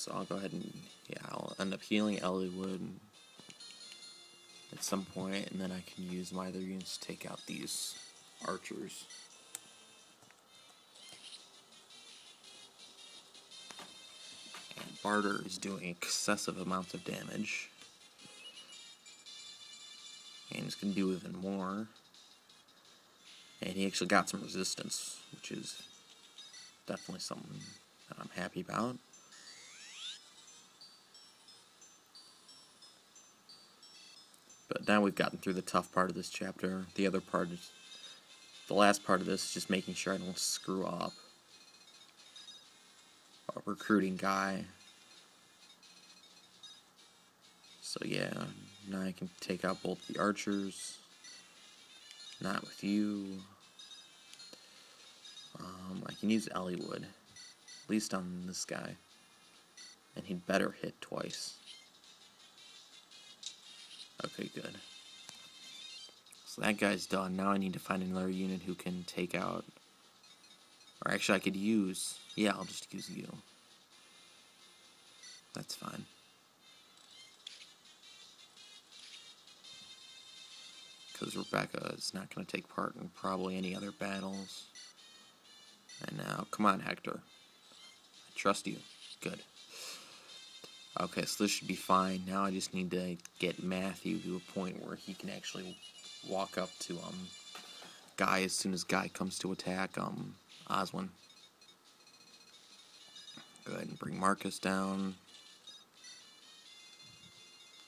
So I'll go ahead and, yeah, I'll end up healing Eliwood at some point, and then I can use my other units to take out these archers. And Barter is doing excessive amounts of damage. And he's going to do even more. And he actually got some resistance, which is definitely something that I'm happy about. But now we've gotten through the tough part of this chapter. The other part is, the last part of this is just making sure I don't screw up a recruiting guy. So yeah, now I can take out both the archers. Not with you. I can use Eliwood, at least on this guy. And he'd better hit twice. Okay, good. So that guy's done. Now I need to find another unit who can take out... Or actually I could use... Yeah, I'll just use you. That's fine. Because Rebecca is not going to take part in probably any other battles. And now, come on, Hector. I trust you. Good. Okay, so this should be fine. Now I just need to get Matthew to a point where he can actually walk up to Guy as soon as Guy comes to attack Oswin. Go ahead and bring Marcus down.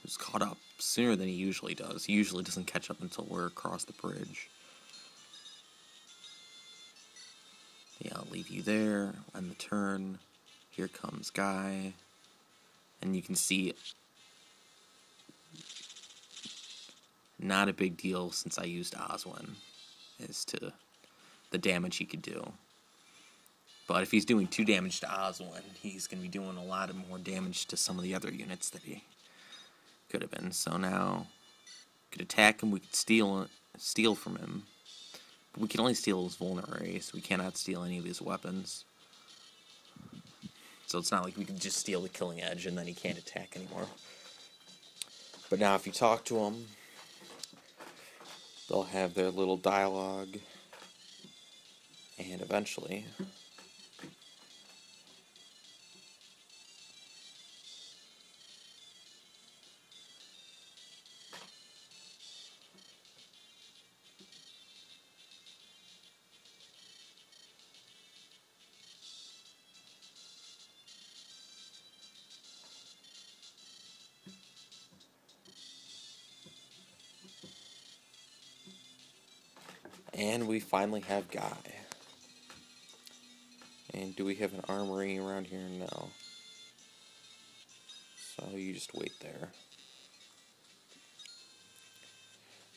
He's caught up sooner than he usually does. He usually doesn't catch up until we're across the bridge. Yeah, I'll leave you there. End the turn. Here comes Guy. And you can see, not a big deal since I used Oswin as to the damage he could do. But if he's doing 2 damage to Oswin, he's going to be doing a lot more damage to some of the other units that he could have been. So now, we could attack him, we could steal from him. But we can only steal his vulnerary, so we cannot steal any of his weapons. So it's not like we can just steal the killing edge and then he can't attack anymore. But now if you talk to him, they'll have their little dialogue. And eventually... And we finally have Guy. And do we have an armory around here? No. So you just wait there.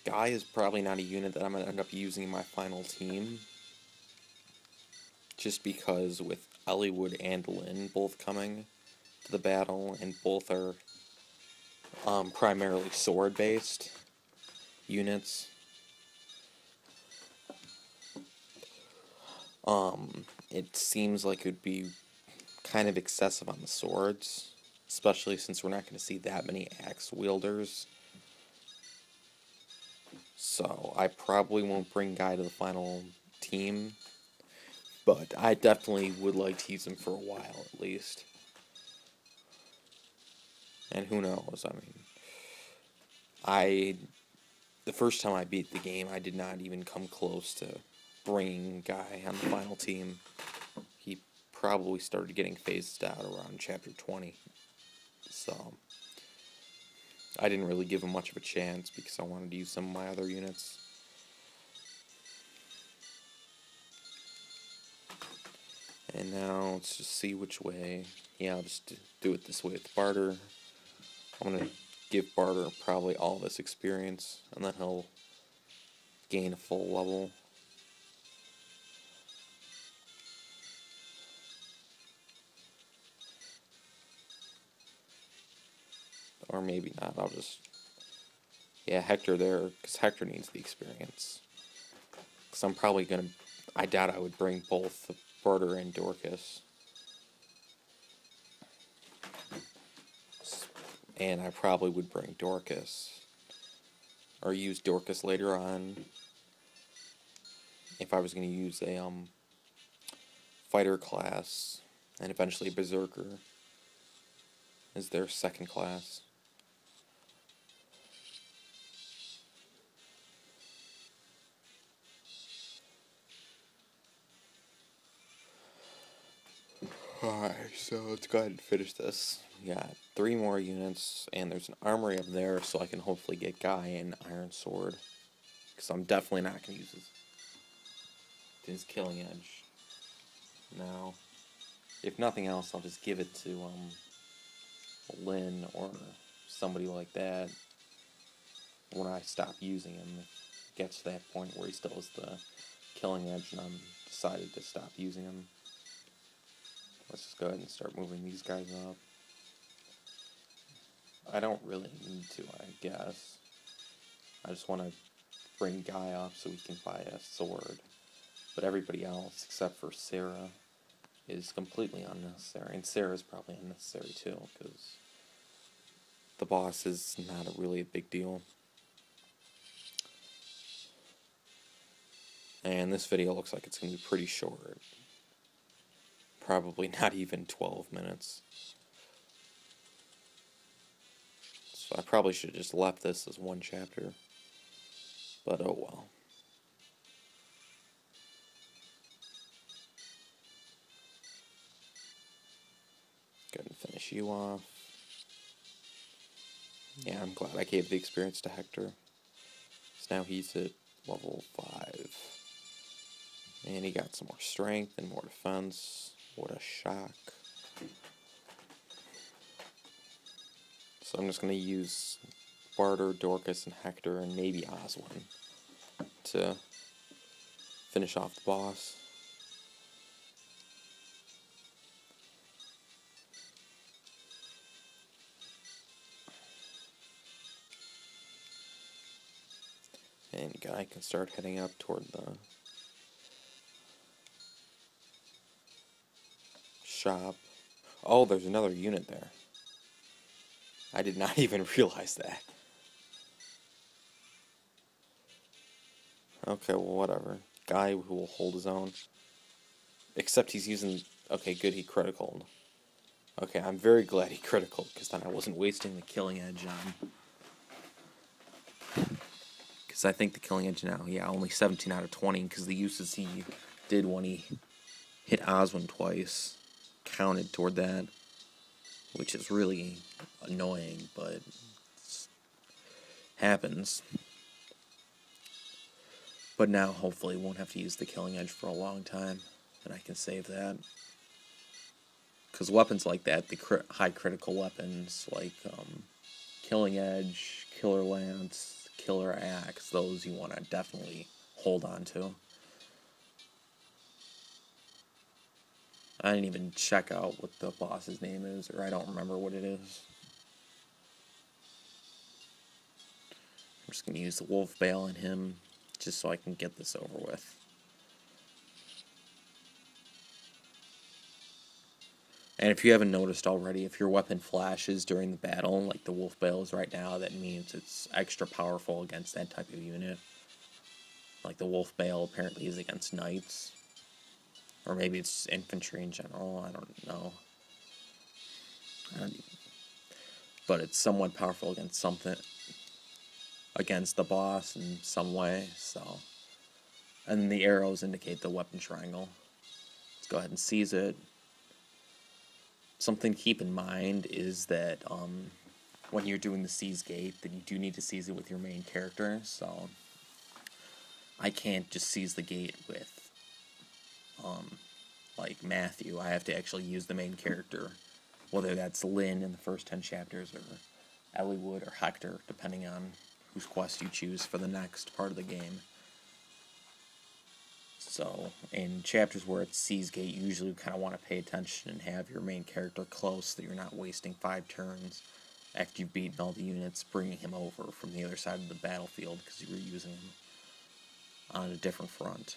Guy is probably not a unit that I'm going to end up using in my final team. Just because with Eliwood and Lynn both coming to the battle, and both are primarily sword-based units, it seems like it would be kind of excessive on the swords, especially since we're not going to see that many axe wielders. So I probably won't bring Guy to the final team, but I definitely would like to use him for a while at least. And who knows, I mean, the first time I beat the game, I did not even come close to bringing Guy on the final team. He probably started getting phased out around chapter 20. So I didn't really give him much of a chance because I wanted to use some of my other units. And now let's just see which way. Yeah, I'll just do it this way with Barter. I'm going to give Barter probably all this experience, and then he'll gain a full level. Or maybe not, I'll just... Yeah, Hector there, because Hector needs the experience. Because I'm probably going to... I doubt I would bring both Barter and Dorcas. And I probably would bring Dorcas, or use Dorcas later on, if I was going to use a fighter class, and eventually a berserker as their second class. Alright, so let's go ahead and finish this. We got 3 more units, and there's an armory up there, so I can hopefully get Guy an Iron Sword. Because I'm definitely not going to use his Killing Edge. Now, if nothing else, I'll just give it to Lynn or somebody like that when I stop using him. If it gets to that point where he still has the Killing Edge and I'm decided to stop using him. Let's just go ahead and start moving these guys up. I don't really need to, I guess. I just want to bring Guy up so we can buy a sword. But everybody else, except for Sarah, is completely unnecessary. And Sarah's probably unnecessary too, because the boss is not really a big deal. And this video looks like it's going to be pretty short. Probably not even 12 minutes. So I probably should have just left this as one chapter. But oh well. Go ahead and finish you off. Yeah, I'm glad I gave the experience to Hector. So now he's at level 5. And he got some more strength and more defense. What a shock. So I'm just going to use Barter, Dorcas, and Hector, and maybe Oswin to finish off the boss. And Guy can start heading up toward the shop. Oh, there's another unit there. I did not even realize that. Okay, well, whatever. Guy who will hold his own. Except he's using... Okay, good, he criticaled. Okay, I'm very glad he criticaled, because then I wasn't wasting the Killing Edge on... Because I think the Killing Edge now, yeah, only 17 out of 20, because the uses he did when he hit Oswin twice counted toward that, which is really annoying, but it happens. But now, hopefully, won't have to use the Killing Edge for a long time, and I can save that. Because weapons like that, the high critical weapons, like Killing Edge, Killer Lance, Killer Axe, those you want to definitely hold on to. I didn't even check out what the boss's name is, or I don't remember what it is. I'm just going to use the Wolf Bale on him, just so I can get this over with. And if you haven't noticed already, if your weapon flashes during the battle, like the Wolf Bale is right now, that means it's extra powerful against that type of unit. Like the Wolf Bale apparently is against knights. Or maybe it's infantry in general, I don't know. But it's somewhat powerful against something, against the boss in some way, so. And the arrows indicate the weapon triangle. Let's go ahead and seize it. Something to keep in mind is that when you're doing the seize gate, that you do need to seize it with your main character, so I can't just seize the gate with like Matthew. I have to actually use the main character, whether that's Lynn in the first 10 chapters or Eliwood or Hector, depending on whose quest you choose for the next part of the game. So in chapters where it's seize gate, you usually kind of want to pay attention and have your main character close so that you're not wasting 5 turns after you've beaten all the units, bringing him over from the other side of the battlefield because you were using him on a different front.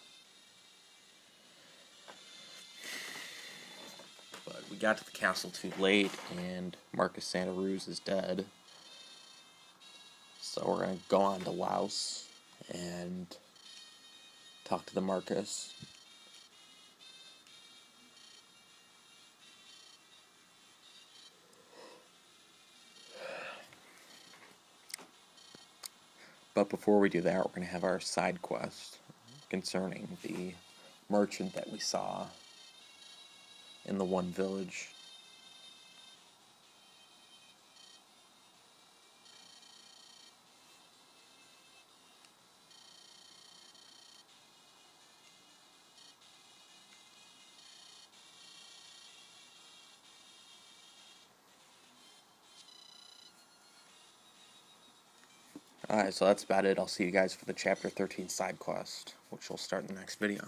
But we got to the castle too late, and Marcus Santa Ruz is dead. So we're going to go on to Laos and talk to the Marcus. But before we do that, we're going to have our side quest concerning the merchant that we saw in the one village. Alright, so that's about it. I'll see you guys for the Chapter 13 side quest, which will start in the next video.